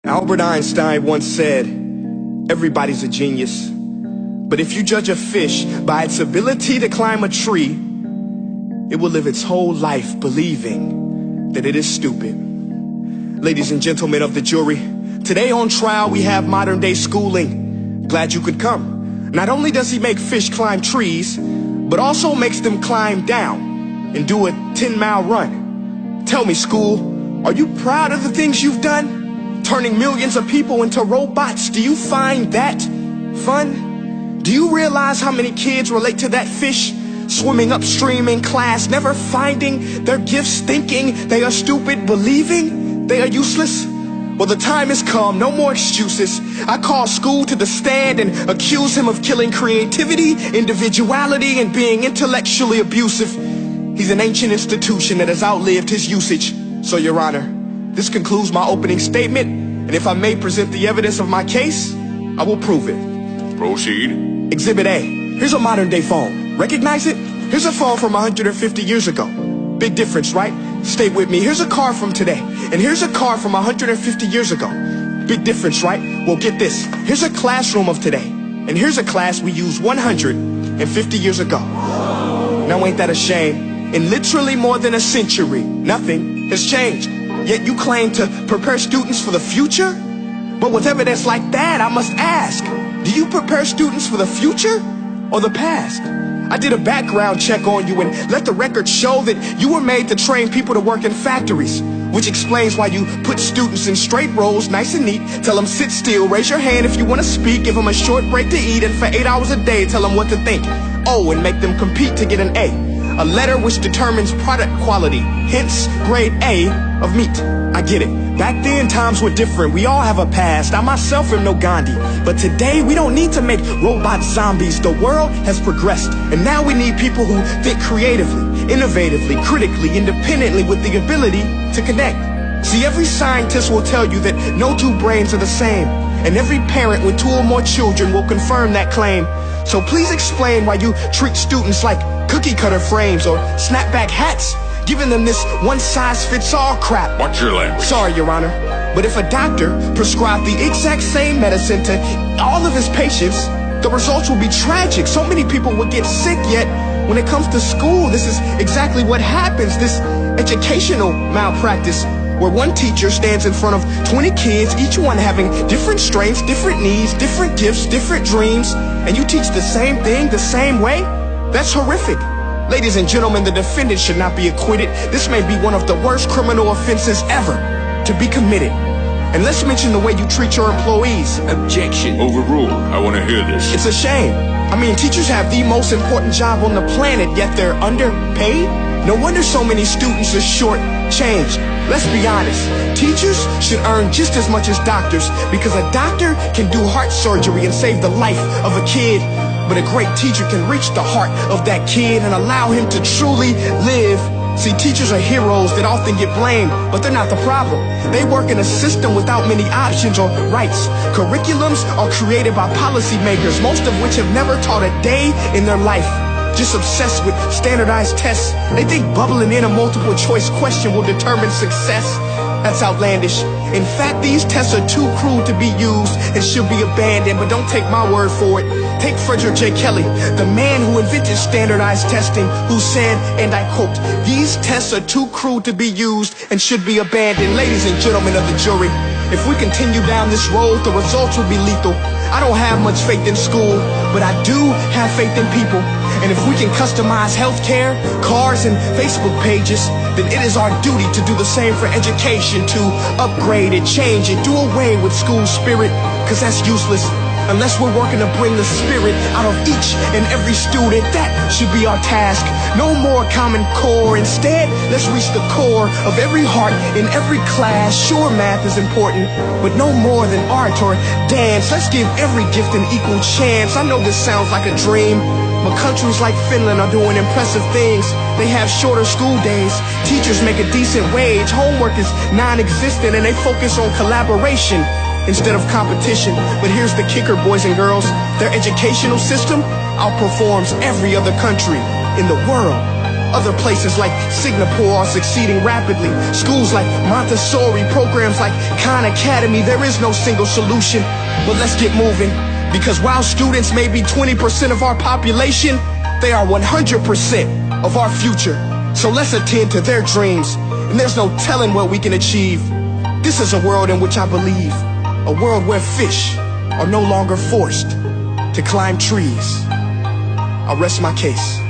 Albert Einstein once said, everybody's a genius. But if you judge a fish by its ability to climb a tree, it will live its whole life believing that it is stupid. Ladies and gentlemen of the jury, today on trial we have modern day schooling. Glad you could come. Not only does he make fish climb trees, but also makes them climb down and do a 10-mile run. Tell me, school, are you proud of the things you've done? Turning millions of people into robots, do you find that fun? Do you realize how many kids relate to that fish? Swimming upstream in class, never finding their gifts, thinking they are stupid, believing they are useless? Well, the time has come, no more excuses. I call school to the stand and accuse him of killing creativity, individuality, and being intellectually abusive. He's an ancient institution that has outlived his usage. So, Your Honor, this concludes my opening statement, and if I may present the evidence of my case, I will prove it. Proceed. Exhibit A. Here's a modern day phone. Recognize it? Here's a phone from 150 years ago. Big difference, right? Stay with me. Here's a car from today, and here's a car from 150 years ago. Big difference, right? Well, get this. Here's a classroom of today, and here's a class we used 150 years ago. Now ain't that a shame? In literally more than a century, nothing has changed. Yet you claim to prepare students for the future? But with evidence like that, I must ask, do you prepare students for the future or the past? I did a background check on you and let the record show that you were made to train people to work in factories, which explains why you put students in straight rows, nice and neat, tell them sit still, raise your hand if you want to speak, give them a short break to eat, and for 8 hours a day tell them what to think. Oh, and make them compete to get an A letter which determines product quality, hence grade A of meat. I get it. Back then, times were different. We all have a past. I myself am no Gandhi. But today, we don't need to make robot zombies. The world has progressed. And now we need people who think creatively, innovatively, critically, independently, with the ability to connect. See, every scientist will tell you that no two brains are the same. And every parent with 2 or more children will confirm that claim. So please explain why you treat students like cookie cutter frames or snapback hats, giving them this one-size-fits-all crap. Watch your language. Sorry, Your Honor, but if a doctor prescribed the exact same medicine to all of his patients, the results will be tragic. So many people will get sick, yet when it comes to school, this is exactly what happens. This educational malpractice, where one teacher stands in front of 20 kids, each one having different strengths, different needs, different gifts, different dreams, and you teach the same thing the same way? That's horrific. Ladies and gentlemen, the defendant should not be acquitted. This may be one of the worst criminal offenses ever to be committed. And let's mention the way you treat your employees. Objection. Overruled. I want to hear this. It's a shame. I mean, teachers have the most important job on the planet, yet they're underpaid? No wonder so many students are short-changed. Let's be honest. Teachers should earn just as much as doctors, because a doctor can do heart surgery and save the life of a kid. But a great teacher can reach the heart of that kid and allow him to truly live. See, teachers are heroes that often get blamed, but they're not the problem. They work in a system without many options or rights. Curriculums are created by policymakers, most of which have never taught a day in their life. Just obsessed with standardized tests. They think bubbling in a multiple choice question will determine success. That's outlandish. In fact, these tests are too cruel to be used and should be abandoned, but don't take my word for it. Take Frederick J. Kelly, the man who invented standardized testing, who said, and I quote, "These tests are too cruel to be used and should be abandoned." Ladies and gentlemen of the jury, if we continue down this road, the results will be lethal. I don't have much faith in school, but I do have faith in people. And if we can customize healthcare, cars, and Facebook pages, then it is our duty to do the same for education, to upgrade it, change it, do away with school spirit, because that's useless. Unless we're working to bring the spirit out of each and every student, that should be our task. No more Common Core. Instead, let's reach the core of every heart in every class. Sure, math is important, but no more than art or dance. Let's give every gift an equal chance. I know this sounds like a dream, but countries like Finland are doing impressive things. They have shorter school days, teachers make a decent wage, homework is non-existent, and they focus on collaboration instead of competition. But here's the kicker, boys and girls. Their educational system outperforms every other country in the world. Other places like Singapore are succeeding rapidly. Schools like Montessori, programs like Khan Academy. There is no single solution, but let's get moving. Because while students may be 20% of our population, they are 100% of our future. So let's attend to their dreams, and there's no telling what we can achieve. This is a world in which I believe, a world where fish are no longer forced to climb trees. I'll rest my case.